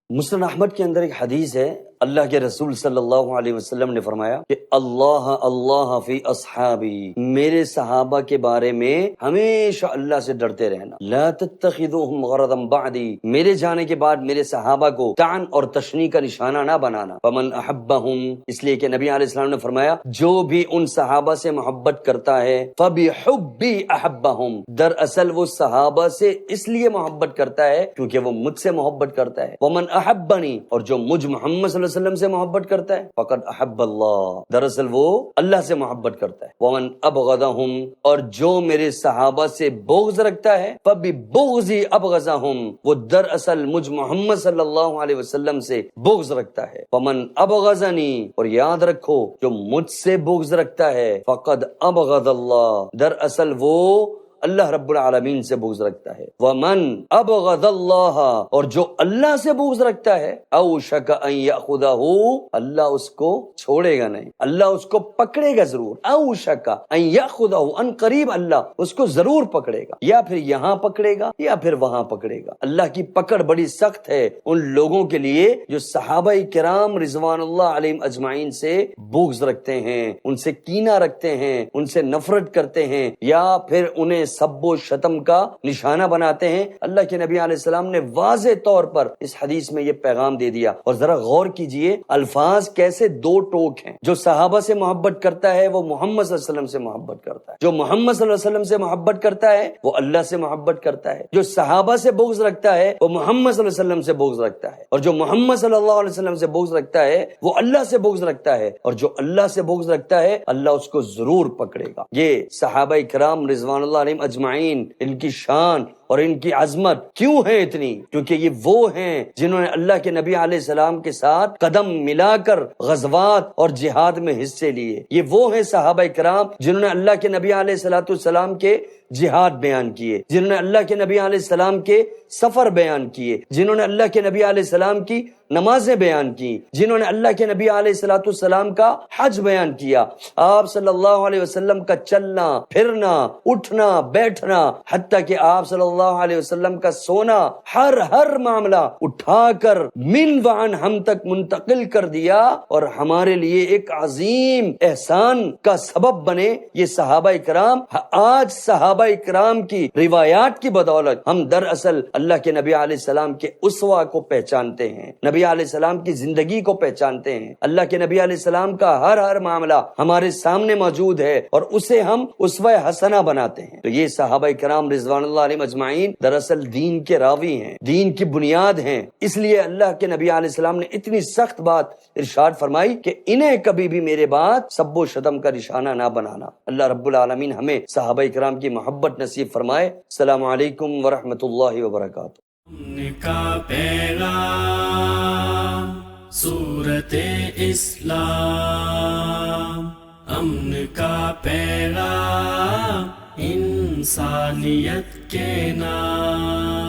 مسند احمد کے اندر ایک حدیث ہے، اللہ کے رسول صلی اللہ علیہ وسلم نے فرمایا کہ اللہ اللہ فی اصحابی، میرے صحابہ کے بارے میں ہمیشہ اللہ سے ڈرتے رہنا، لا تتخذوہم غرضا بعدی، میرے جانے کے بعد میرے صحابہ کو طعن اور تشنیع کا نشانہ نہ بنانا، فمن احبہم، اس لیے کہ نبی علیہ السلام نے فرمایا جو بھی ان صحابہ سے محبت کرتا ہے فبحبی احبہم، دراصل وہ صحابہ سے اس لیے محبت کرتا ہے کیونکہ وہ مجھ سے محبت کرتا ہے، ومن احبنی، اور جو مجھ محمد صلی اللہ علیہ وسلم سے محبت کرتا ہے فقد احب اللہ، دراصل وہ اللہ سے محبت کرتا ہے، ومن ابغضہم، اور جو میرے صحابہ سے بغض رکھتا ہے فببغضی ابغضہم، وہ دراصل مجھ محمد صلی اللہ علیہ وسلم سے بغض رکھتا ہے، ومن ابغضنی، اور یاد رکھو جو مجھ سے بغض رکھتا ہے فقد ابغض اللہ، دراصل وہ اللہ رب العالمین سے بغض رکھتا ہے، ومن ابغض اللہ، اور جو اللہ سے بغض رکھتا ہے اوشک ان یاخذہ، اللہ اس کو چھوڑے گا نہیں، اللہ اس کو پکڑے گا ضرور، اوشک ان یاخذہ، ان قریب اللہ اس کو ضرور پکڑے گا، یا پھر یہاں پکڑے گا یا پھر وہاں پکڑے گا۔ اللہ کی پکڑ بڑی سخت ہے ان لوگوں کے لیے جو صحابہ کرام رضوان اللہ علیہم اجمعین سے بغض رکھتے ہیں، ان سے کینہ رکھتے ہیں، ان سے نفرت کرتے ہیں، یا پھر انہیں سب و شتم کا نشانہ بناتے ہیں۔ اللہ کے نبی علیہ السلام نے واضح طور پر اس حدیث میں یہ پیغام دے دیا، اور ذرا غور کیجئے الفاظ کیسے دو ٹوک ہیں۔ جو صحابہ سے محبت کرتا ہے وہ محمد صلی اللہ علیہ وسلم سے محبت کرتا ہے، جو محمد صلی اللہ علیہ وسلم سے محبت کرتا ہے وہ اللہ سے محبت کرتا ہے، جو صحابہ سے بغض رکھتا ہے وہ محمد صلی اللہ علیہ وسلم سے بغض رکھتا ہے، اور جو محمد صلی اللہ علیہ وسلم سے بغض رکھتا ہے وہ اللہ سے بغض رکھتا ہے، اور جو اللہ سے بغض رکھتا ہے اللہ اس کو ضرور پکڑے گا۔ یہ صحابہ کرام رضوان اللہ علیہم اجمعین، ان کی شان اور ان کی عظمت کیوں ہے اتنی؟ کیونکہ یہ وہ ہیں جنہوں نے اللہ کے نبی علیہ السلام کے ساتھ قدم ملا کر غزوات اور جہاد میں حصے لیے، یہ وہ ہیں صحابہ کرام جنہوں نے اللہ کے نبی علیہ السلام کے جہاد بیان کیے، جنہوں نے اللہ کے نبی علیہ السلام کے سفر بیان کیے، جنہوں نے اللہ کے نبی علیہ السلام کی نمازیں بیان کی، جنہوں نے اللہ کے نبی علیہ السلام کا حج بیان کیا، آپ صلی اللہ علیہ وسلم کا چلنا پھرنا اٹھنا بیٹھنا، حتیٰ کہ آپ صلی اللہ علیہ وسلم کا سونا، ہر معاملہ اٹھا کر من وعن ہم تک منتقل کر دیا، اور ہمارے لیے ایک عظیم احسان کا سبب بنے یہ صحابہ کرام۔ آج صحابہ کرام کی روایات کی بدولت ہم دراصل اللہ کے نبی علیہ السلام کے اسوہ کو پہچانتے ہیں، نبی علیہ السلام کی زندگی کو پہچانتے ہیں، اللہ کے نبی علیہ السلام کا ہر معاملہ ہمارے سامنے موجود ہے اور اسے ہم اسوہ حسنہ بناتے ہیں۔ تو یہ صحابہ کرام رضوان اللہ علیہم اجمعین دراصل دین کے راوی ہیں، دین کی بنیاد ہیں، اس لیے اللہ کے نبی علیہ السلام نے اتنی سخت بات ارشاد فرمائی کہ انہیں کبھی بھی میرے بعد سب و شتم کا نشانہ نہ بنانا۔ اللہ رب العالمین ہمیں صحابہ کرام کی محبت نصیب فرمائے۔ السلام علیکم ورحمۃ اللہ وبرکاتہ۔ امن کا پیغام صورت اسلام، امن کا پیغام انسانیت کے نام۔